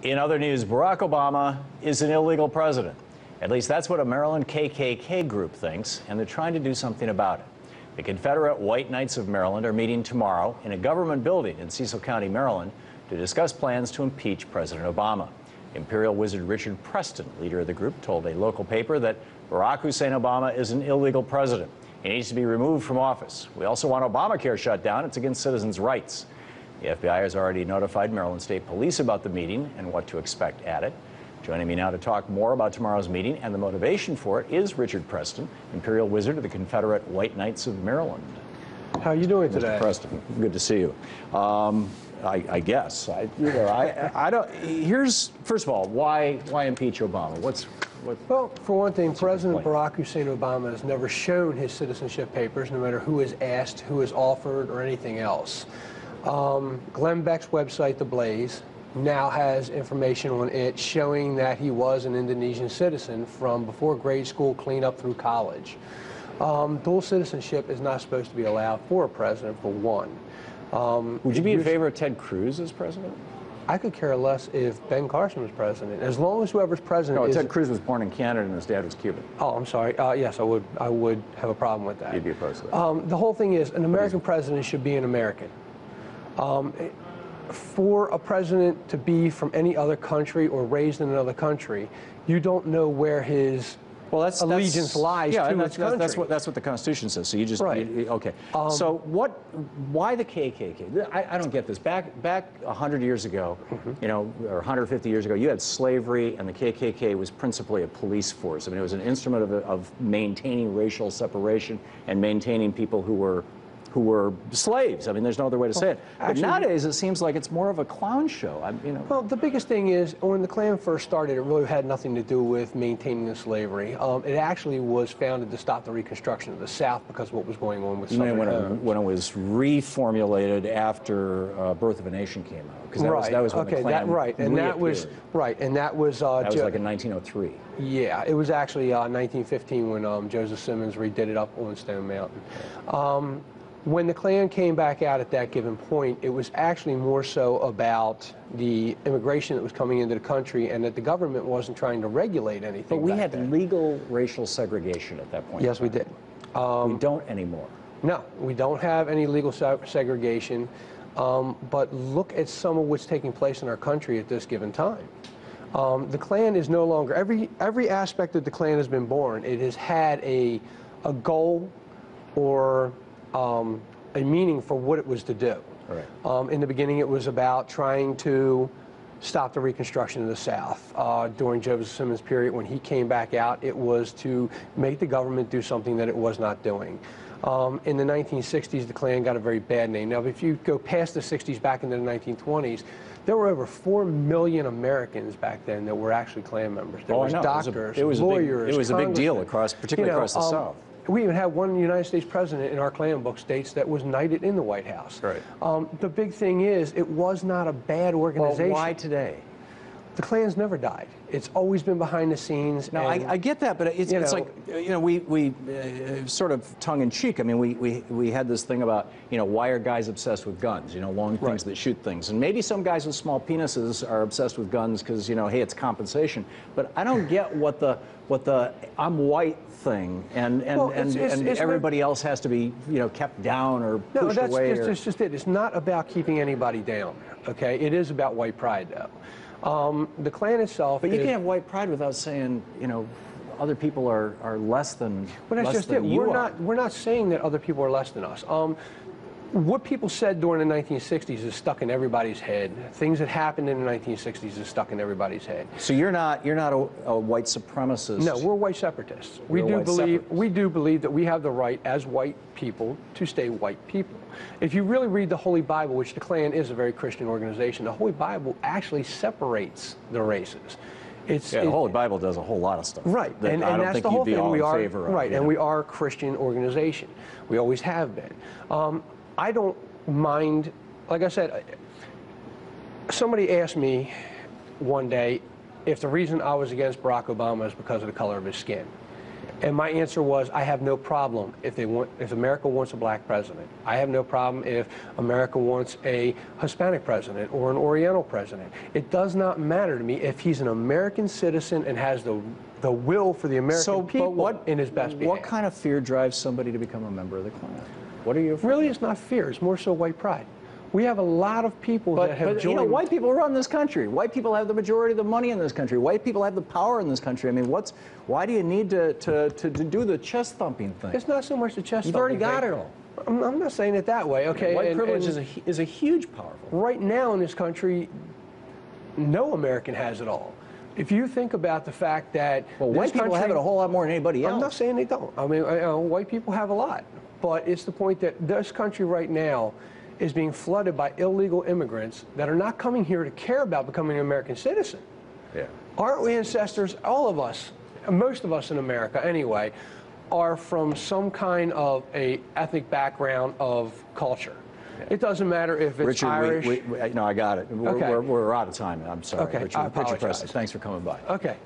In other news, Barack Obama is an illegal president. At least that's what a Maryland KKK group thinks, and they're trying to do something about it. The Confederate White Knights of Maryland are meeting tomorrow in a government building in Cecil County, Maryland, to discuss plans to impeach President Obama. Imperial wizard Richard Preston, leader of the group, told a local paper that Barack Hussein Obama is an illegal president. He needs to be removed from office. We also want Obamacare shut down. It's against citizens' rights. The FBI has already notified Maryland State Police about the meeting and what to expect at it. Joining me now to talk more about tomorrow's meeting and the motivation for it is Richard Preston, Imperial Wizard of the Confederate White Knights of Maryland. How are you doing today? Mr. Preston, good to see you. I guess. I don't. Here's, first of all, why impeach Obama? Well, for one thing, President Barack Hussein Obama has never shown his citizenship papers, no matter who is asked, who is offered, or anything else. Glenn Beck's website, TheBlaze, now has information on it showing that he was an Indonesian citizen from before grade school clean up through college. Dual citizenship is not supposed to be allowed for a president, for one. Would you be in favor of Ted Cruz as president? I could care less if Ben Carson was president, as long as whoever's president is... Ted Cruz was born in Canada and his dad was Cuban. Oh, I'm sorry. Yes, I would have a problem with that. You'd be opposed to that. The whole thing is, an American president should be an American. For a president to be from any other country or raised in another country, you don't know where his allegiance lies to his country. That's what the Constitution says. So you just okay. So why the KKK? I don't get this. Back 100 years ago, you know, or 150 years ago, you had slavery, and the KKK was principally a police force. I mean, it was an instrument of maintaining racial separation and maintaining people who were slaves. I mean, there's no other way to say it. But nowadays, it seems like it's more of a clown show. Well, the biggest thing is, when the Klan first started, it really had nothing to do with maintaining the slavery. It actually was founded to stop the Reconstruction of the South because of what was going on with Southern homes. When it was reformulated after Birth of a Nation came out. Because that was when the Klan and that was like in 1903. Yeah, it was actually 1915 when Joseph Simmons redid it up on Stone Mountain. When the Klan came back out at that given point, it was actually more so about the immigration that was coming into the country and that the government wasn't trying to regulate anything. But we had legal racial segregation at that point. Yes, we did. We don't anymore. No, we don't have any legal segregation, but look at some of what's taking place in our country at this given time. The Klan is no longer, every aspect of the Klan has been born. It has had a goal or a meaning for what it was to do. Right. In the beginning, it was about trying to stop the Reconstruction of the South. During Joseph Simmons' period, when he came back out, it was to make the government do something that it was not doing. In the 1960s, the Klan got a very bad name. Now, if you go past the 60s, back into the 1920s, there were over 4 million Americans back then that were actually Klan members. There was doctors, lawyers, it was a big deal, particularly across the South. We even had one United States president in our Klan book states that was knighted in the White House. Right. The big thing is, it was not a bad organization. Well, why today? The Klan's never died. It's always been behind the scenes. No, I get that, but it's like, you know, we sort of tongue-in-cheek. I mean, we had this thing about, you know, why are guys obsessed with guns? You know, long things that shoot things. And maybe some guys with small penises are obsessed with guns because, you know, hey, it's compensation. But I don't get what the I'm white thing and everybody else has to be, you know, kept down or pushed away. No, that's just it. It's not about keeping anybody down. Okay, it is about white pride, though. The Klan itself. But you can't have white pride without saying, you know, other people are less than. But that's just it. We're not saying that other people are less than us. What people said during the 1960s is stuck in everybody's head. Things that happened in the 1960s is stuck in everybody's head. So you're not a white supremacist. No, we're white separatists. We do believe that we have the right as white people to stay white people. If you really read the Holy Bible, which the Klan is a very Christian organization, the Holy Bible actually separates the races. The Holy Bible does a whole lot of stuff. Right, and that's the whole thing. And we are a Christian organization. We always have been. I don't mind, like I said, somebody asked me one day if the reason I was against Barack Obama is because of the color of his skin. And my answer was, I have no problem if America wants a black president. I have no problem if America wants a Hispanic president or an Oriental president. It does not matter to me if he's an American citizen and has the will for the American people in his best behavior. What kind of fear drives somebody to become a member of the Klan? What are you afraid of? Really, it's not fear. It's more so white pride. We have a lot of people that have joined. You know, white people run this country. White people have the majority of the money in this country. White people have the power in this country. I mean, why do you need to do the chest thumping thing? It's not so much the chest thumping. You've already got it all. I'm not saying it that way, okay? White privilege is a huge powerful. Right now in this country, no American has it all. If you think about the fact that white people have it a whole lot more than anybody else. I'm not saying they don't. I mean, white people have a lot. But it's the point that this country right now is being flooded by illegal immigrants that are not coming here to care about becoming an American citizen. Yeah. Our ancestors, all of us, most of us in America anyway, are from some kind of a ethnic background of culture. Yeah. It doesn't matter if it's Richard, Irish. no, I got it. We're out of time. I'm sorry. Okay, Richard, I apologize. Preston, thanks for coming by. Okay.